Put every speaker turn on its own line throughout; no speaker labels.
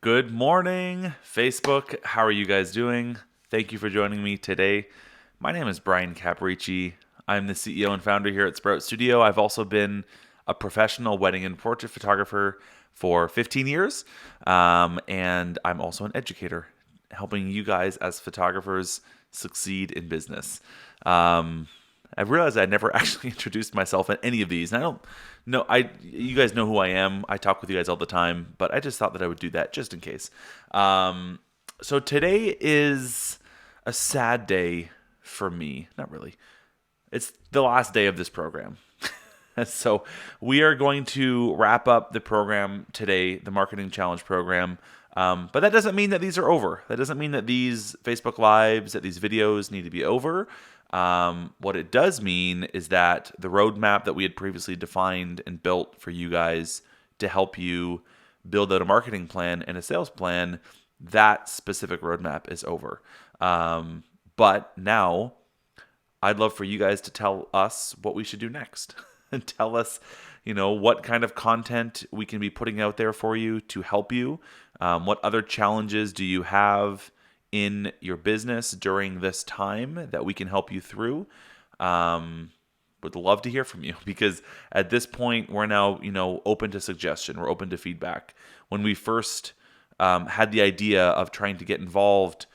Good morning, Facebook. How are you guys doing? Thank you for joining me today. My name is Bryan Caparici. I'm the CEO and founder here at Sprout Studio. I've also been a professional wedding and portrait photographer for 15 years, and I'm also an educator, helping you guys as photographers succeed in business. I realized I never actually introduced myself in any of these, and I don't know. You guys know who I am. I talk with you guys all the time, but I just thought that I would do that just in case. So today is a sad day for me. Not really. It's the last day of this program. So we are going to wrap up the program today, the Marketing Challenge program. But that doesn't mean that these are over. That doesn't mean that these Facebook Lives, that these videos need to be over. What it does mean is that the roadmap that we had previously defined and built for you guys to help you build out a marketing plan and a sales plan, that specific roadmap is over. But now I'd love for you guys to tell us what we should do next and tell us, what kind of content we can be putting out there for you to help you. What other challenges do you have in your business during this time that we can help you through? Would love to hear from you, because at this point we're now, open to suggestion. We're open to feedback. When we first had the idea of trying to get involved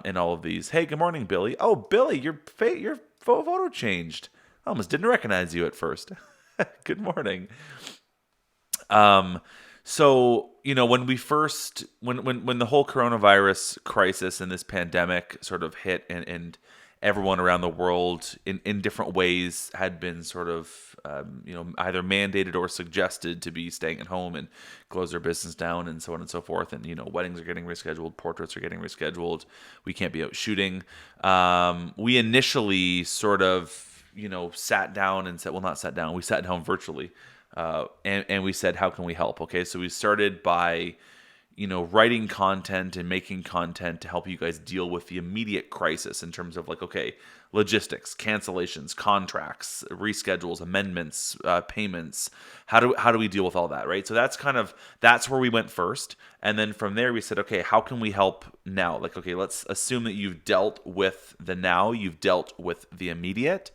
in all of these, hey, good morning, Billy. Oh, Billy, your photo changed. I almost didn't recognize you at first. Good morning. So, when we first, when the whole coronavirus crisis and this pandemic sort of hit, and everyone around the world in different ways had been sort of, either mandated or suggested to be staying at home and close their business down and so on and so forth. And, weddings are getting rescheduled, portraits are getting rescheduled. We can't be out shooting. We initially sort of, sat down and said, well, not sat down, we sat down virtually. And we said, how can we help? Okay, so we started by, writing content and making content to help you guys deal with the immediate crisis in terms of logistics, cancellations, contracts, reschedules, amendments, payments. How do we deal with all that, right? So that's where we went first. And then from there we said, okay, how can we help now? Let's assume that you've dealt with the now, you've dealt with the immediate.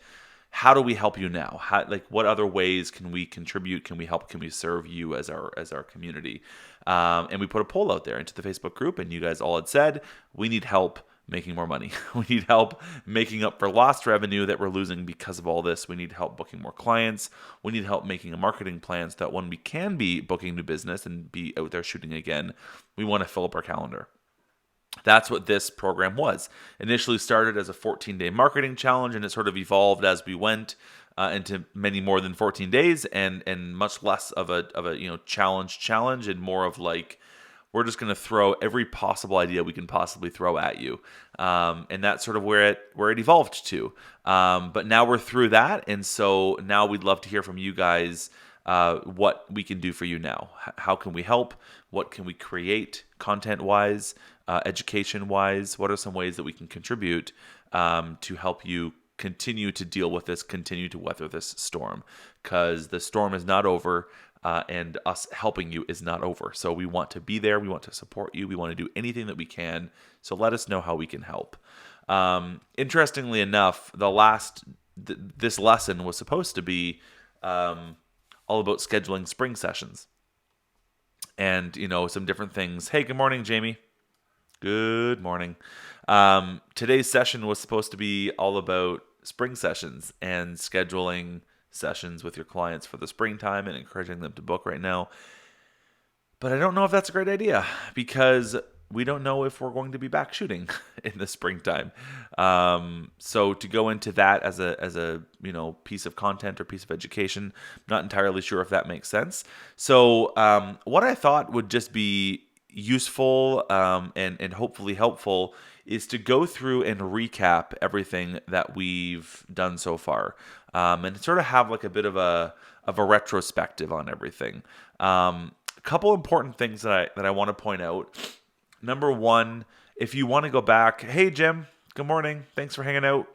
How do we help you now? What other ways can we contribute? Can we help? Can we serve you as our community? And we put a poll out there into the Facebook group, and you guys all had said, we need help making more money. We need help making up for lost revenue that we're losing because of all this. We need help booking more clients. We need help making a marketing plan so that when we can be booking new business and be out there shooting again, we want to fill up our calendar. That's what this program was. Initially started as a 14-day marketing challenge, and it sort of evolved as we went into many more than 14 days, and much less of a challenge, and more of we're just going to throw every possible idea we can possibly throw at you, and that's sort of where it evolved to. But now we're through that, and so now we'd love to hear from you guys. What we can do for you now. How can we help? What can we create content-wise, education-wise? What are some ways that we can contribute to help you continue to deal with this, continue to weather this storm? Because the storm is not over, and us helping you is not over. So we want to be there. We want to support you. We want to do anything that we can. So let us know how we can help. Interestingly enough, this lesson was supposed to be all about scheduling spring sessions and, some different things. Hey, good morning, Jamie. Good morning. Today's session was supposed to be all about spring sessions and scheduling sessions with your clients for the springtime and encouraging them to book right now. But I don't know if that's a great idea, because we don't know if we're going to be back shooting in the springtime. So to go into that as a piece of content or piece of education, I'm not entirely sure if that makes sense. So what I thought would just be useful and hopefully helpful is to go through and recap everything that we've done so far, and sort of have a bit of a retrospective on everything. A couple important things that I want to point out. Number one, if you want to go back, hey, Jim, good morning. Thanks for hanging out.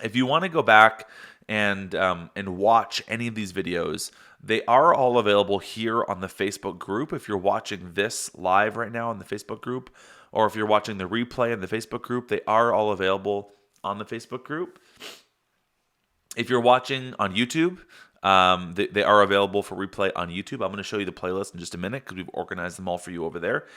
If you want to go back and watch any of these videos, they are all available here on the Facebook group. If you're watching this live right now on the Facebook group, or if you're watching the replay in the Facebook group, they are all available on the Facebook group. If you're watching on YouTube, they are available for replay on YouTube. I'm going to show you the playlist in just a minute because we've organized them all for you over there.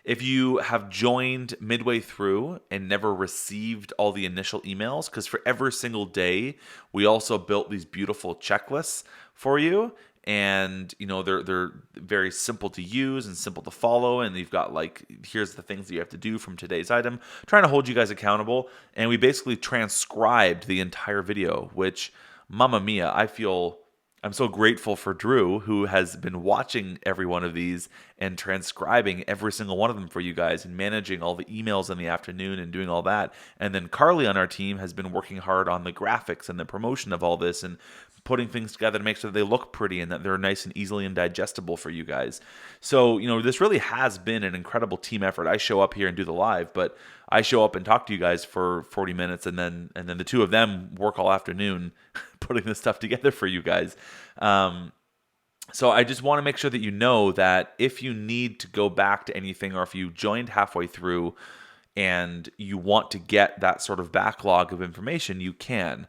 If you have joined midway through and never received all the initial emails, because for every single day, we also built these beautiful checklists for you. And they're very simple to use and simple to follow, and you've got like, here's the things that you have to do from today's item, trying to hold you guys accountable. And we basically transcribed the entire video, which, mamma mia, I'm so grateful for Drew, who has been watching every one of these and transcribing every single one of them for you guys and managing all the emails in the afternoon and doing all that. And then Carly on our team has been working hard on the graphics and the promotion of all this and putting things together to make sure that they look pretty and that they're nice and easily and digestible for you guys. So, this really has been an incredible team effort. I show up here and do the live, but I show up and talk to you guys for 40 minutes, and then the two of them work all afternoon putting this stuff together for you guys. So I just want to make sure that you know that if you need to go back to anything, or if you joined halfway through and you want to get that sort of backlog of information, you can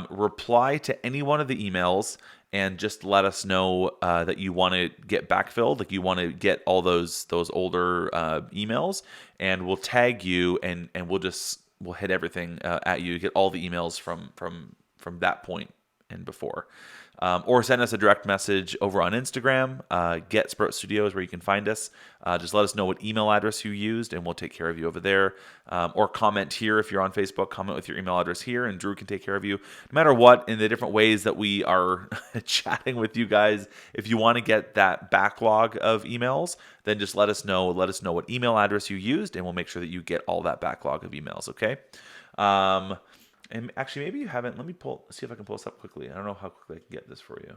reply to any one of the emails and just let us know that you want to get backfilled, like you want to get all those older emails, and we'll tag you, and we'll hit everything at you, get all the emails from that point and before. Or send us a direct message over on Instagram. Get Sprout Studios, where you can find us. Just let us know what email address you used, and we'll take care of you over there. Or comment here if you're on Facebook. Comment with your email address here, and Drew can take care of you. No matter what, in the different ways that we are chatting with you guys, if you want to get that backlog of emails, then just let us know. Let us know what email address you used, and we'll make sure that you get all that backlog of emails, okay? And actually, maybe you haven't. Let me see if I can pull this up quickly. I don't know how quickly I can get this for you.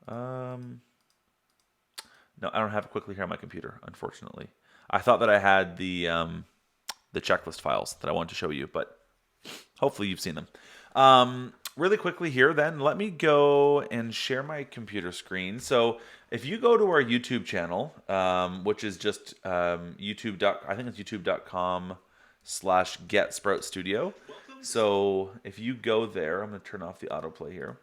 No, I don't have it quickly here on my computer, unfortunately. I thought that I had the checklist files that I wanted to show you, but hopefully you've seen them. Really quickly here, then, let me go and share my computer screen. So if you go to our YouTube channel, which is just I think it's youtube.com/GetSproutStudio. So if you go there, I'm going to turn off the autoplay here.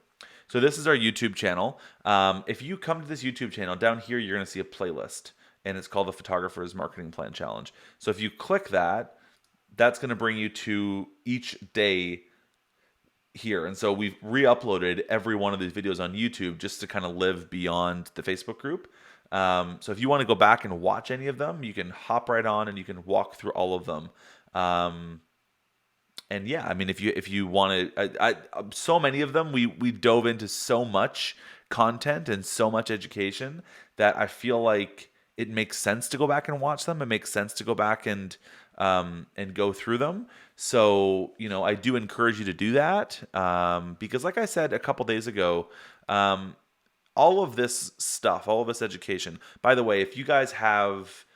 So this is our YouTube channel. If you come to this YouTube channel, down here you're going to see a playlist, and it's called the Photographer's Marketing Plan Challenge. So if you click that, that's going to bring you to each day here. And so we've re-uploaded every one of these videos on YouTube just to kind of live beyond the Facebook group. So if you want to go back and watch any of them, you can hop right on and you can walk through all of them. And yeah, I mean, if you want to, so many of them, we dove into so much content and so much education that I feel like it makes sense to go back and watch them. It makes sense to go back and go through them. So, I do encourage you to do that, because like I said a couple days ago, all of this stuff, all of this education, by the way, if you guys have,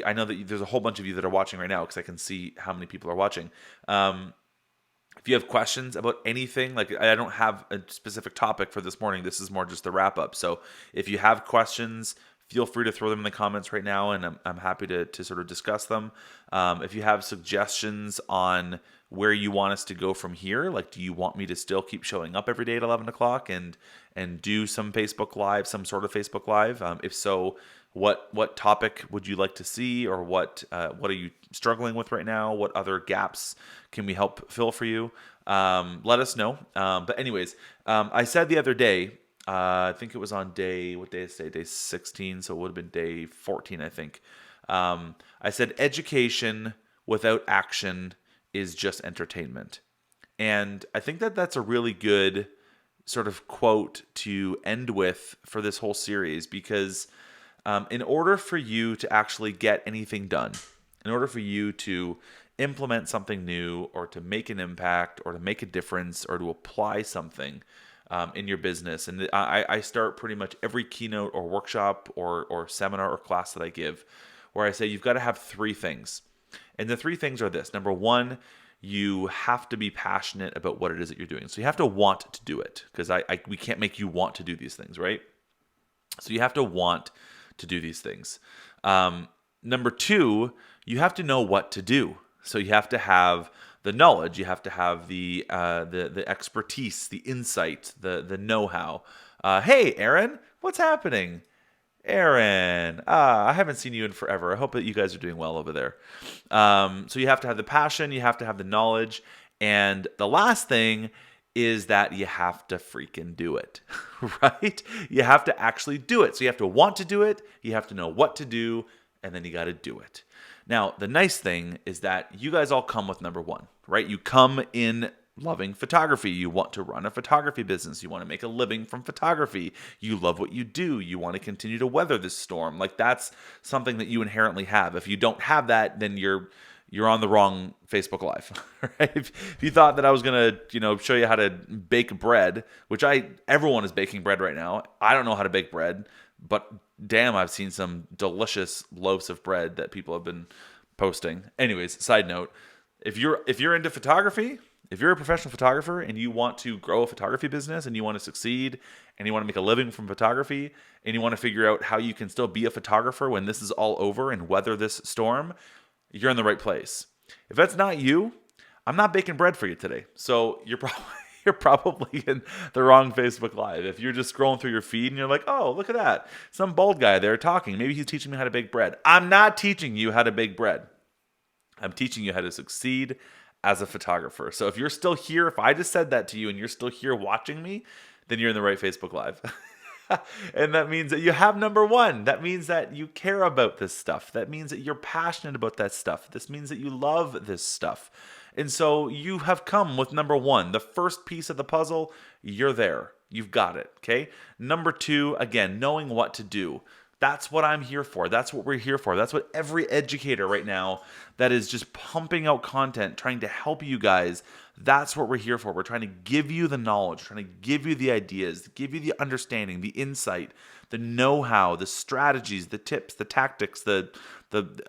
I know that there's a whole bunch of you that are watching right now because I can see how many people are watching. If you have questions about anything, like I don't have a specific topic for this morning, this is more just the wrap up. So if you have questions, feel free to throw them in the comments right now, and I'm happy to sort of discuss them. If you have suggestions on where you want us to go from here, like do you want me to still keep showing up every day at 11 o'clock and do some Facebook Live, some sort of Facebook Live? If so, what topic would you like to see, or what are you struggling with right now? What other gaps can we help fill for you? Let us know. But anyways, I said the other day, I think it was on what day is today? Day 16, so it would have been day 14, I think. I said education without action is just entertainment. And I think that that's a really good sort of quote to end with for this whole series, because in order for you to actually get anything done, in order for you to implement something new, or to make an impact, or to make a difference, or to apply something in your business. And I start pretty much every keynote or workshop or seminar or class that I give where I say you've got to have three things. And the three things are this. Number one, you have to be passionate about what it is that you're doing. So you have to want to do it, because we can't make you want to do these things, right? So you have to want to do these things. Number two, you have to know what to do. So you have to have the knowledge, you have to have the expertise, the insight, the know-how. Hey, Aaron, what's happening? Aaron, I haven't seen you in forever. I hope that you guys are doing well over there. So you have to have the passion, you have to have the knowledge, and the last thing is that you have to freaking do it, right? You have to actually do it. So you have to want to do it, you have to know what to do, and then you got to do it. Now, the nice thing is that you guys all come with number one, right? You come in loving photography. You want to run a photography business. You want to make a living from photography. You love what you do. You want to continue to weather this storm. Like, that's something that you inherently have. If you don't have that, then you're on the wrong Facebook Live, right? If you thought that I was gonna, show you how to bake bread, which everyone is baking bread right now. I don't know how to bake bread, but damn, I've seen some delicious loaves of bread that people have been posting. Anyways, side note, if you're into photography, if you're a professional photographer and you want to grow a photography business and you want to succeed and you want to make a living from photography and you want to figure out how you can still be a photographer when this is all over and weather this storm, you're in the right place. If that's not you, I'm not baking bread for you today. So you're probably in the wrong Facebook Live. If you're just scrolling through your feed and you're like, oh, look at that, some bald guy there talking. Maybe he's teaching me how to bake bread. I'm not teaching you how to bake bread. I'm teaching you how to succeed as a photographer. So if you're still here, if I just said that to you and you're still here watching me, then you're in the right Facebook Live. And that means that you have number one. That means that you care about this stuff. That means that you're passionate about that stuff. This means that you love this stuff. And so you have come with number one. The first piece of the puzzle, you're there. You've got it, okay? Number two, again, knowing what to do. That's what I'm here for. That's what we're here for. That's what every educator right now that is just pumping out content, trying to help you guys, that's what we're here for. We're trying to give you the knowledge, trying to give you the ideas, give you the understanding, the insight, the know-how, the strategies, the tips, the tactics, the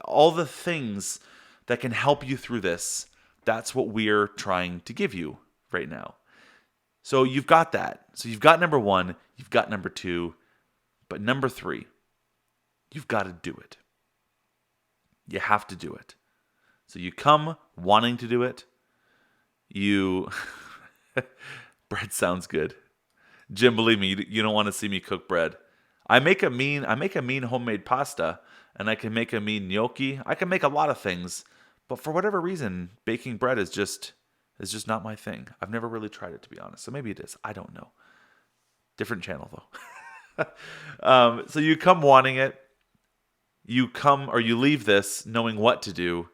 all the things that can help you through this. That's what we're trying to give you right now. So you've got that. So you've got number one, you've got number two, but number three, you've got to do it. You have to do it. So you come wanting to do it. Bread sounds good. Jim, believe me, you don't want to see me cook bread. I make a mean homemade pasta, and I can make a mean gnocchi. I can make a lot of things, but for whatever reason, baking bread is just not my thing. I've never really tried it, to be honest. So maybe it is. I don't know. Different channel though. So you come wanting it. You come or you leave this knowing what to do,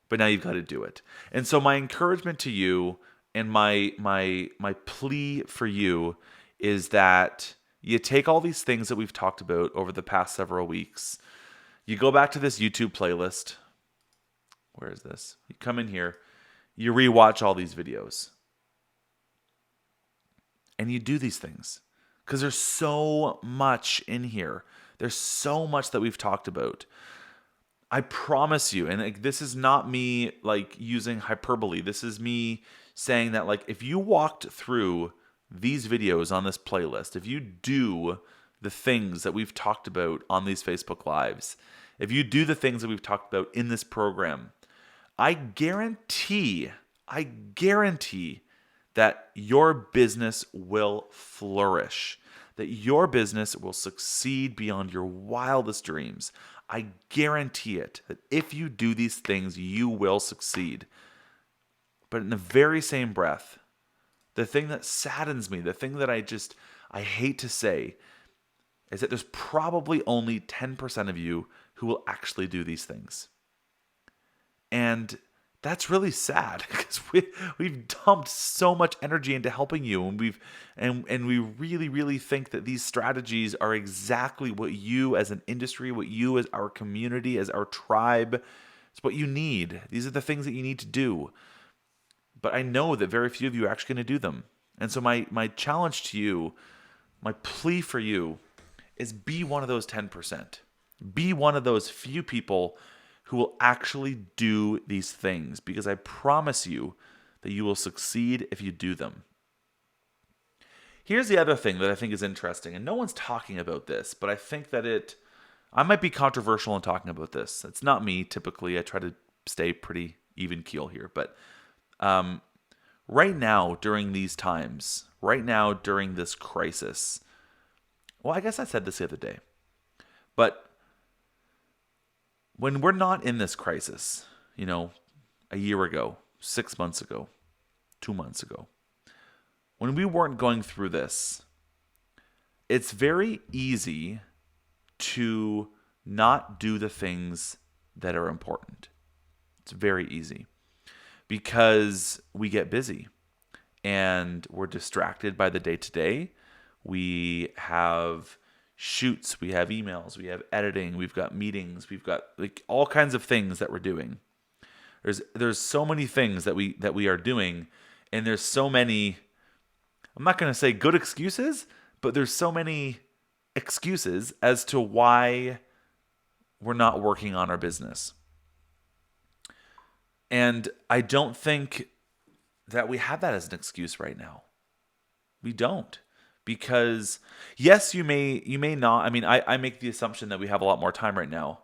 but now you've got to do it. And so my encouragement to you and my plea for you is that you take all these things that we've talked about over the past several weeks. You go back to this YouTube playlist. Where is this? You come in here, you rewatch all these videos. And you do these things because there's so much in here. There's so much that we've talked about. I promise you, and this is not me like using hyperbole. This is me saying that like if you walked through these videos on this playlist, if you do the things that we've talked about on these Facebook Lives, if you do the things that we've talked about in this program, I guarantee that your business will flourish, that your business will succeed beyond your wildest dreams. I guarantee it, that if you do these things, you will succeed. But in the very same breath, the thing that saddens me, the thing that I hate to say, is that there's probably only 10% of you who will actually do these things. And that's really sad because we've dumped so much energy into helping you, and we really, really think that these strategies are exactly what you as an industry, what you as our community, as our tribe, it's what you need. These are the things that you need to do. But I know that very few of you are actually going to do them. And so my challenge to you, my plea for you, is be one of those 10%. Be one of those few people who will actually do these things, because I promise you that you will succeed if you do them. Here's the other thing that I think is interesting, and no one's talking about this, but I think that I might be controversial in talking about this. It's not me, typically. I try to stay pretty even keel here, but right now, during these times, right now, during this crisis, well, I guess I said this the other day, but when we're not in this crisis, a year ago, 6 months ago, 2 months ago, when we weren't going through this, it's very easy to not do the things that are important. It's very easy because we get busy and we're distracted by the day-to-day. We have shoots, we have emails, we have editing, we've got meetings, we've got like all kinds of things that we're doing. There's so many things that we are doing, and there's so many, I'm not going to say good excuses, but there's so many excuses as to why we're not working on our business. And I don't think that we have that as an excuse right now. We don't. Because yes, you may not. I mean, I make the assumption that we have a lot more time right now.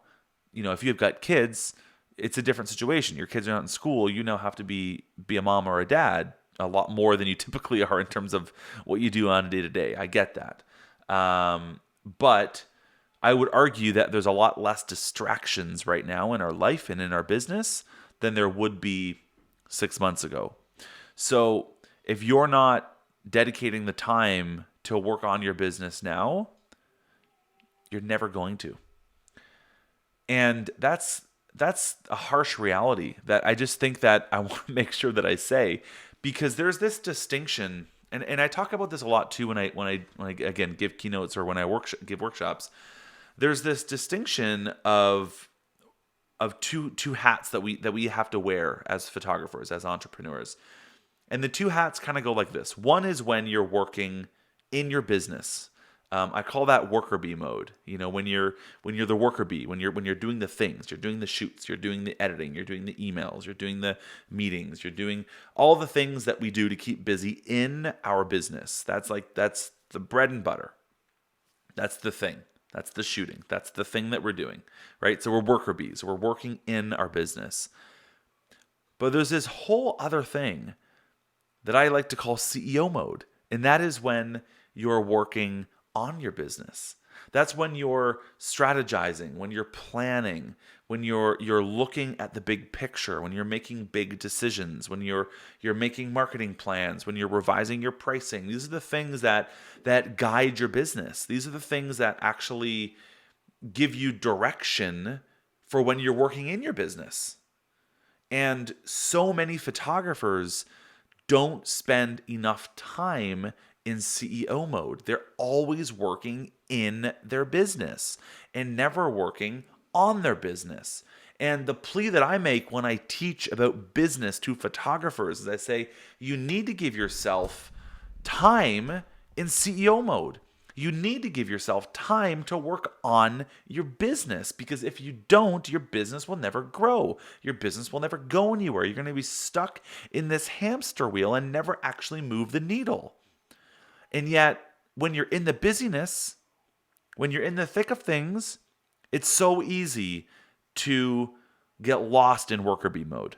If you've got kids, it's a different situation. Your kids are not in school. You now have to be a mom or a dad a lot more than you typically are in terms of what you do on a day-to-day. I get that. But I would argue that there's a lot less distractions right now in our life and in our business than there would be 6 months ago. So if you're not dedicating the time to work on your business now, you're never going to. And that's a harsh reality that I just think that I want to make sure that I say, because there's this distinction, and I talk about this a lot too when I again give keynotes or when I give workshops. There's this distinction of two hats that we have to wear as photographers, as entrepreneurs. And the two hats kind of go like this. One is when you're working in your business. I call that worker bee mode. When you're the worker bee, when you're doing the things, you're doing the shoots, you're doing the editing, you're doing the emails, you're doing the meetings, you're doing all the things that we do to keep busy in our business. That's the bread and butter. That's the thing. That's the shooting. That's the thing that we're doing, right? So we're worker bees. We're working in our business. But there's this whole other thing that I like to call CEO mode. And that is when you're working on your business. That's when you're strategizing, when you're planning, when you're looking at the big picture, when you're making big decisions, when you're making marketing plans, when you're revising your pricing. These are the things that guide your business. These are the things that actually give you direction for when you're working in your business. And so many photographers don't spend enough time in CEO mode. They're always working in their business and never working on their business. And the plea that I make when I teach about business to photographers is I say, you need to give yourself time in CEO mode. You need to give yourself time to work on your business, because if you don't, your business will never grow. Your business will never go anywhere. You're going to be stuck in this hamster wheel and never actually move the needle. And yet, when you're in the busyness, when you're in the thick of things, it's so easy to get lost in worker bee mode.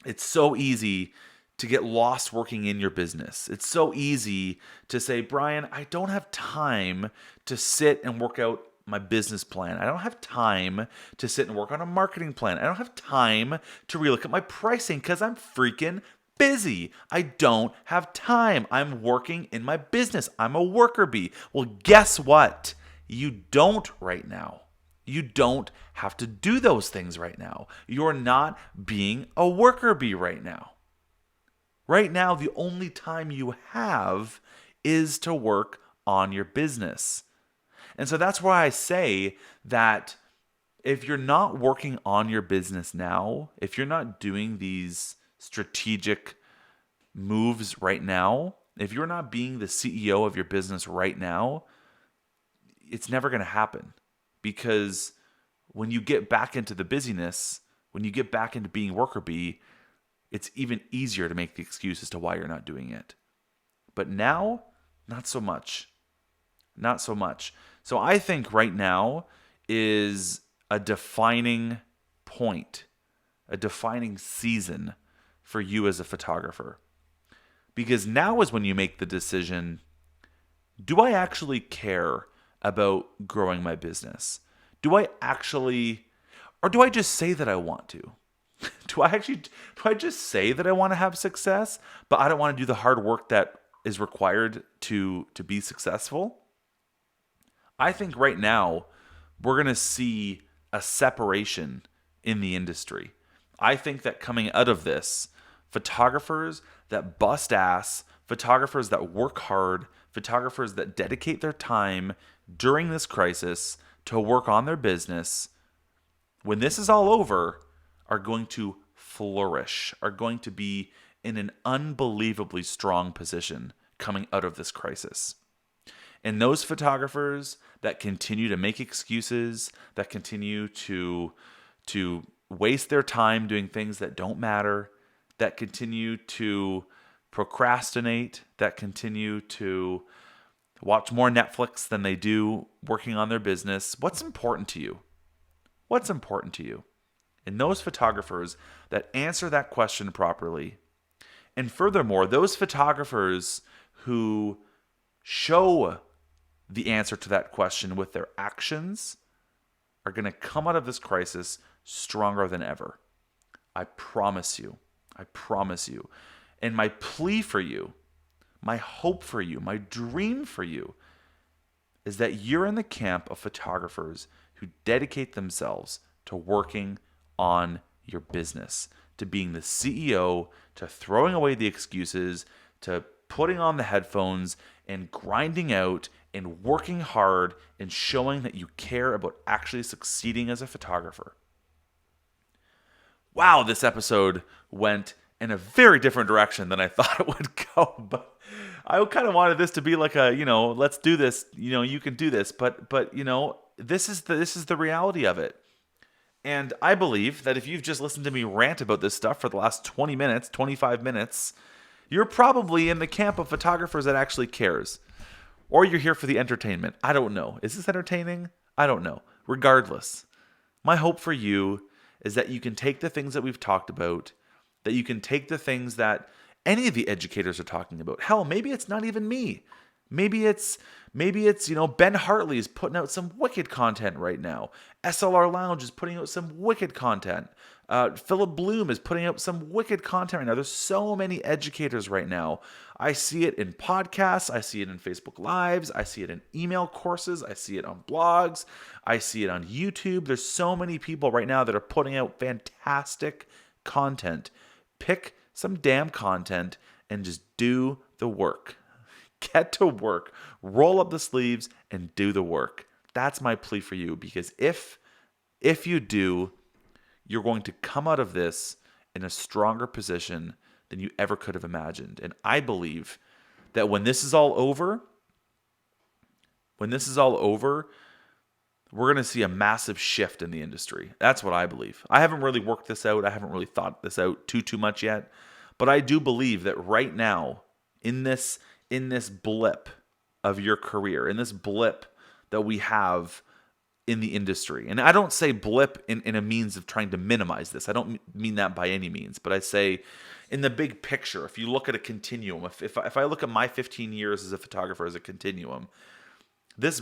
It's so easy to get lost working in your business. It's so easy to say, Bryan, I don't have time to sit and work out my business plan. I don't have time to sit and work on a marketing plan. I don't have time to relook at my pricing because I'm freaking busy. I don't have time. I'm working in my business. I'm a worker bee. Well, guess what? You don't right now. You don't have to do those things right now. You're not being a worker bee right now. Right now, the only time you have is to work on your business. And so that's why I say that if you're not working on your business now, if you're not doing these strategic moves right now, if you're not being the CEO of your business right now, it's never going to happen, because when you get back into the busyness, when you get back into being worker bee, it's even easier to make the excuse as to why you're not doing it. But now, not so much. Not so much. So I think right now is a defining point, a defining season for you as a photographer. Because now is when you make the decision, do I actually care about growing my business? Do I actually, or do I just say that I want to? Do I just say that I want to have success, but I don't want to do the hard work that is required to be successful? I think right now we're going to see a separation in the industry. I think that coming out of this, photographers that bust ass, photographers that work hard, photographers that dedicate their time during this crisis to work on their business, when this is all over, are going to flourish, are going to be in an unbelievably strong position coming out of this crisis. And those photographers that continue to make excuses, that continue to waste their time doing things that don't matter, that continue to procrastinate, that continue to watch more Netflix than they do working on their business, what's important to you? What's important to you? And those photographers that answer that question properly, and furthermore, those photographers who show the answer to that question with their actions, are going to come out of this crisis stronger than ever. I promise you. I promise you. And my plea for you, my hope for you, my dream for you is that you're in the camp of photographers who dedicate themselves to working on your business, to being the CEO, to throwing away the excuses, to putting on the headphones and grinding out and working hard and showing that you care about actually succeeding as a photographer. Wow, this episode went in a very different direction than I thought it would go. But I kind of wanted this to be like a, let's do this. You can do this. But this is the reality of it. And I believe that if you've just listened to me rant about this stuff for the last 20 minutes, 25 minutes, you're probably in the camp of photographers that actually cares. Or you're here for the entertainment. I don't know. Is this entertaining? I don't know. Regardless, my hope for you is that you can take the things that we've talked about, that you can take the things that any of the educators are talking about. Hell, maybe it's not even me. Maybe it's Ben Hartley is putting out some wicked content right now. SLR Lounge is putting out some wicked content. Philip Bloom is putting out some wicked content right now. There's so many educators right now. I see it in podcasts. I see it in Facebook Lives. I see it in email courses. I see it on blogs. I see it on YouTube. There's so many people right now that are putting out fantastic content. Pick some damn content and just do the work. Get to work, roll up the sleeves, and do the work. That's my plea for you, because if you do, you're going to come out of this in a stronger position than you ever could have imagined. And I believe that when this is all over, we're going to see a massive shift in the industry. That's what I believe. I haven't really worked this out. I haven't really thought this out too much yet. But I do believe that right now, in this blip of your career, in this blip that we have in the industry. And I don't say blip in a means of trying to minimize this. I don't mean that by any means. But I say in the big picture, if you look at a continuum, if I look at my 15 years as a photographer as a continuum, this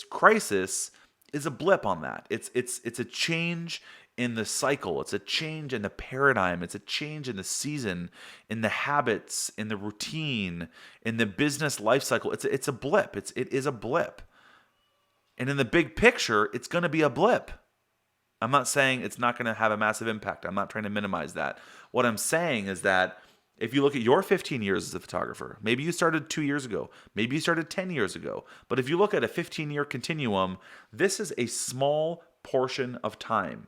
crisis is a blip on that. It's a change in the cycle. It's a change in the paradigm. It's a change in the season, in the habits, in the routine, in the business life cycle. It's a blip. It is a blip. And in the big picture, it's going to be a blip. I'm not saying it's not going to have a massive impact. I'm not trying to minimize that. What I'm saying is that if you look at your 15 years as a photographer, maybe you started 2 years ago, maybe you started 10 years ago, but if you look at a 15-year continuum, this is a small portion of time.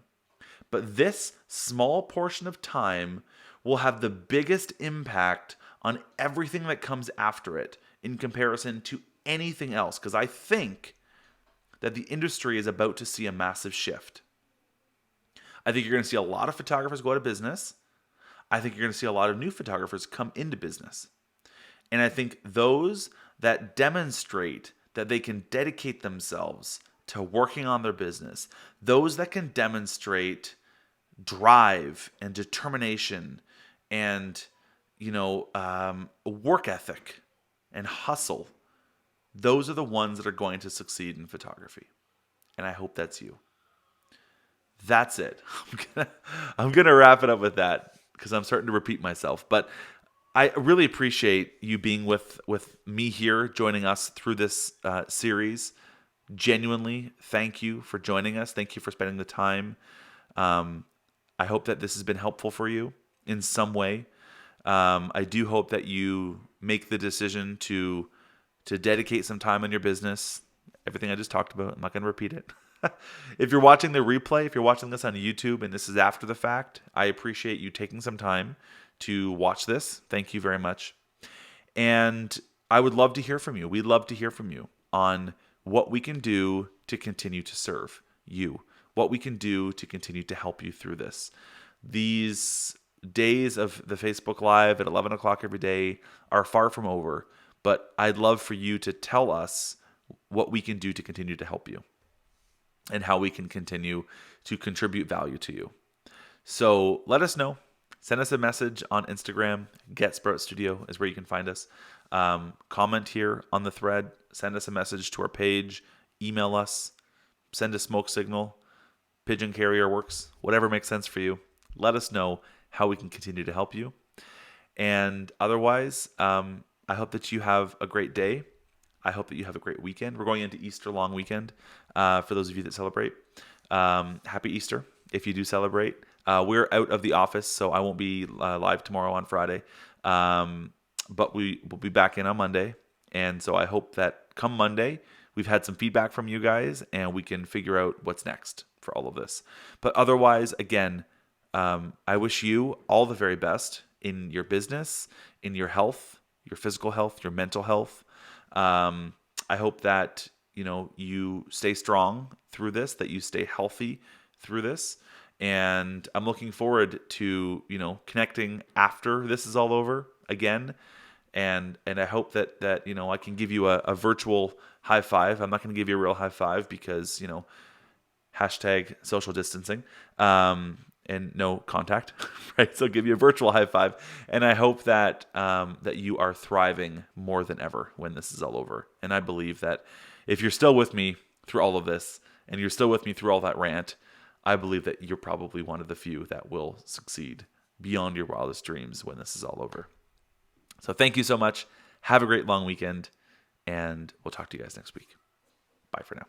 But this small portion of time will have the biggest impact on everything that comes after it in comparison to anything else. Because I think that the industry is about to see a massive shift. I think you're going to see a lot of photographers go out of business. I think you're going to see a lot of new photographers come into business. And I think those that demonstrate that they can dedicate themselves to working on their business, those that can demonstrate drive and determination and, work ethic and hustle, those are the ones that are going to succeed in photography. And I hope that's you. That's it. I'm gonna wrap it up with that because I'm starting to repeat myself. But I really appreciate you being with me here, joining us through this series. Genuinely, thank you for joining us. Thank you for spending the time. I hope that this has been helpful for you in some way. I do hope that you make the decision to dedicate some time in your business. Everything I just talked about, I'm not going to repeat it. If you're watching the replay, if you're watching this on YouTube and this is after the fact, I appreciate you taking some time to watch this. Thank you very much. And I would love to hear from you. We'd love to hear from you on what we can do to continue to serve you, what we can do to continue to help you through this. These days of the Facebook Live at 11 o'clock every day are far from over, but I'd love for you to tell us what we can do to continue to help you and how we can continue to contribute value to you. So let us know. Send us a message on Instagram. Get Sprout Studio is where you can find us. Comment here on the thread. Send us a message to our page. Email us. Send a smoke signal. Pigeon carrier works. Whatever makes sense for you. Let us know how we can continue to help you. And otherwise, I hope that you have a great day. I hope that you have a great weekend. We're going into Easter long weekend for those of you that celebrate. Happy Easter if you do celebrate. We're out of the office, so I won't be live tomorrow on Friday. But we will be back in on Monday. And so I hope that come Monday, we've had some feedback from you guys and we can figure out what's next for all of this. But otherwise, again, I wish you all the very best in your business, in your health, your physical health, your mental health. I hope that, you stay strong through this, that you stay healthy through this. And I'm looking forward to, connecting after this is all over again. And I hope that I can give you a virtual high five. I'm not going to give you a real high five because, hashtag social distancing, and no contact, right? So I'll give you a virtual high five. And I hope that, that you are thriving more than ever when this is all over. And I believe that if you're still with me through all of this and you're still with me through all that rant, I believe that you're probably one of the few that will succeed beyond your wildest dreams when this is all over. So thank you so much. Have a great long weekend, and we'll talk to you guys next week. Bye for now.